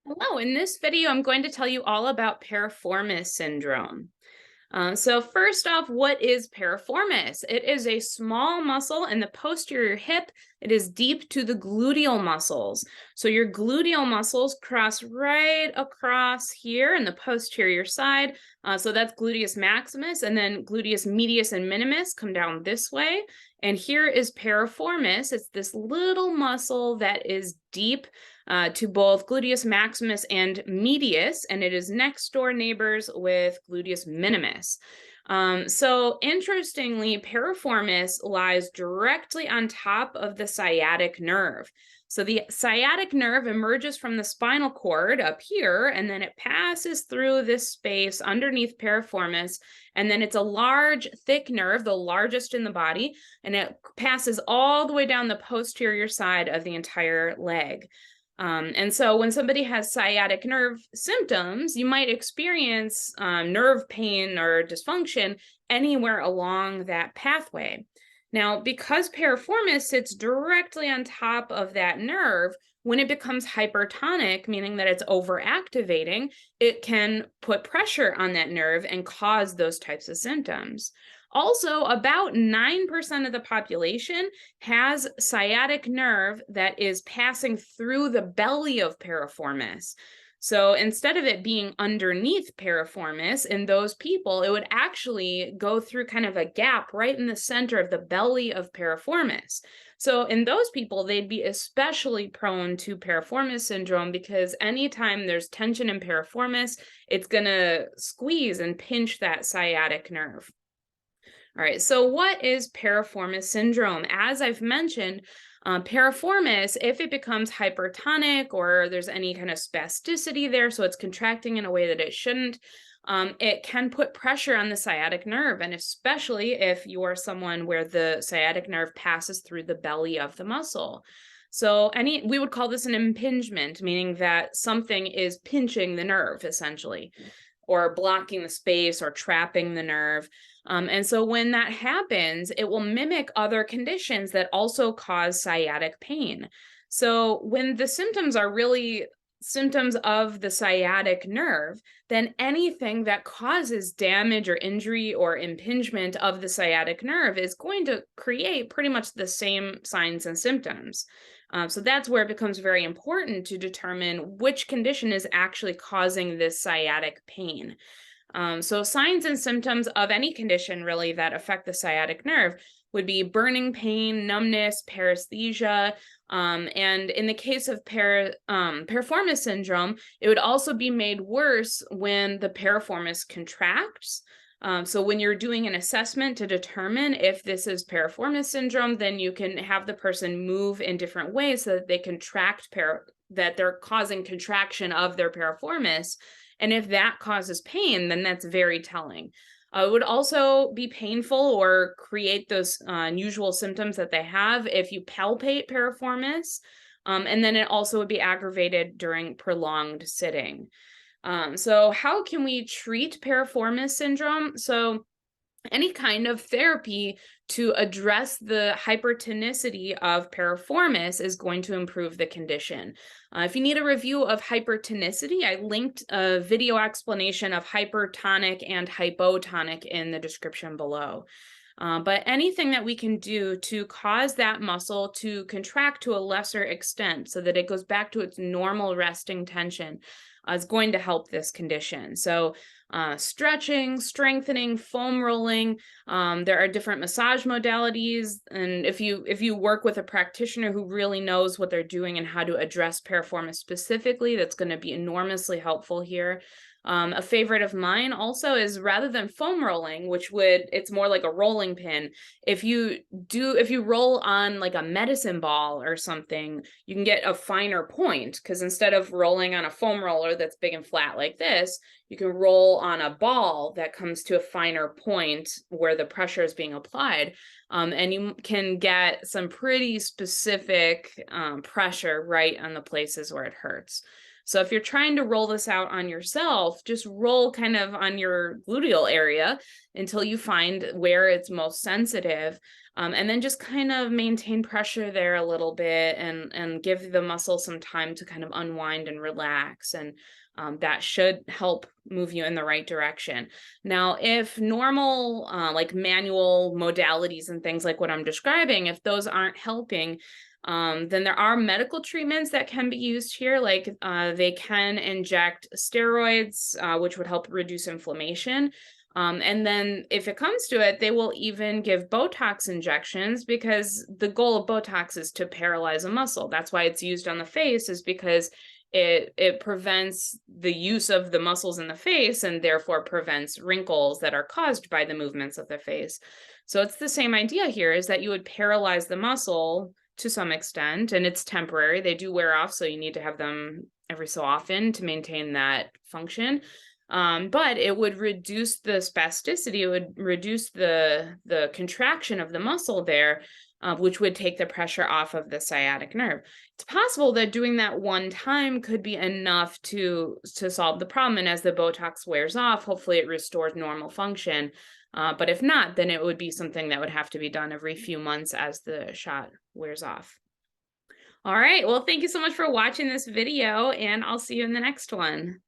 Hello, in this video, I'm going to tell you all about Piriformis Syndrome. So first off, what is piriformis? It is a small muscle in the posterior hip. It is deep to the gluteal muscles. So your gluteal muscles cross right across here in the posterior side. So that's gluteus maximus, and then gluteus medius and minimus come down this way. And here is piriformis. It's this little muscle that is deep to both gluteus maximus and medius, and it is next door neighbors with gluteus minimus. So interestingly, piriformis lies directly on top of the sciatic nerve. So the sciatic nerve emerges from the spinal cord up here, and then it passes through this space underneath piriformis, and then it's a large, thick nerve, the largest in the body, and it passes all the way down the posterior side of the entire leg. And so when somebody has sciatic nerve symptoms, you might experience nerve pain or dysfunction anywhere along that pathway. Now, because piriformis sits directly on top of that nerve, when it becomes hypertonic, meaning that it's overactivating, it can put pressure on that nerve and cause those types of symptoms. Also, about 9% of the population has sciatic nerve that is passing through the belly of piriformis. So instead of it being underneath piriformis in those people, it would actually go through kind of a gap right in the center of the belly of piriformis. So in those people, they'd be especially prone to piriformis syndrome because anytime there's tension in piriformis, it's going to squeeze and pinch that sciatic nerve. All right, so what is piriformis syndrome? As I've mentioned, piriformis, if it becomes hypertonic or there's any kind of spasticity there, so it's contracting in a way that it shouldn't, it can put pressure on the sciatic nerve, and especially if you are someone where the sciatic nerve passes through the belly of the muscle. So we would call this an impingement, meaning that something is pinching the nerve, essentially, or blocking the space or trapping the nerve. And so when that happens, it will mimic other conditions that also cause sciatic pain. So when the symptoms are really symptoms of the sciatic nerve, then anything that causes damage or injury or impingement of the sciatic nerve is going to create pretty much the same signs and symptoms. So that's where it becomes very important to determine which condition is actually causing this sciatic pain. So signs and symptoms of any condition really that affect the sciatic nerve would be burning pain, numbness, paresthesia, and in the case of piriformis syndrome, it would also be made worse when the piriformis contracts. So when you're doing an assessment to determine if this is piriformis syndrome, then you can have the person move in different ways so that they contract that they're causing contraction of their piriformis. And if that causes pain, then that's very telling. It would also be painful or create those unusual symptoms that they have if you palpate piriformis. And then it also would be aggravated during prolonged sitting. So how can we treat piriformis syndrome? So any kind of therapy to address the hypertonicity of piriformis is going to improve the condition. If you need a review of hypertonicity, I linked a video explanation of hypertonic and hypotonic in the description below. But anything that we can do to cause that muscle to contract to a lesser extent so that it goes back to its normal resting tension is going to help this condition. So stretching, strengthening, foam rolling. There are different massage modalities, and if you work with a practitioner who really knows what they're doing and how to address piriformis specifically, that's going to be enormously helpful here. A favorite of mine also is rather than foam rolling, it's more like a rolling pin. If you roll on like a medicine ball or something, you can get a finer point because instead of rolling on a foam roller that's big and flat like this, you can roll on a ball that comes to a finer point where the pressure is being applied. And you can get some pretty specific pressure right on the places where it hurts. So if you're trying to roll this out on yourself, just roll kind of on your gluteal area until you find where it's most sensitive. And then just kind of maintain pressure there a little bit and give the muscle some time to kind of unwind and relax. And that should help move you in the right direction. Now, if normal, like manual modalities and things like what I'm describing, if those aren't helping, then there are medical treatments that can be used here. Like they can inject steroids, which would help reduce inflammation. And then if it comes to it, they will even give Botox injections, because the goal of Botox is to paralyze a muscle. That's why it's used on the face, is because it prevents the use of the muscles in the face and therefore prevents wrinkles that are caused by the movements of the face. So it's the same idea here, is that you would paralyze the muscle to some extent, and it's temporary. They do wear off, so you need to have them every so often to maintain that function. But it would reduce the spasticity, it would reduce the contraction of the muscle there, which would take the pressure off of the sciatic nerve. It's possible that doing that one time could be enough to solve the problem. And as the Botox wears off, hopefully it restores normal function. But if not, then it would be something that would have to be done every few months as the shot wears off. All right. Well, thank you so much for watching this video, and I'll see you in the next one.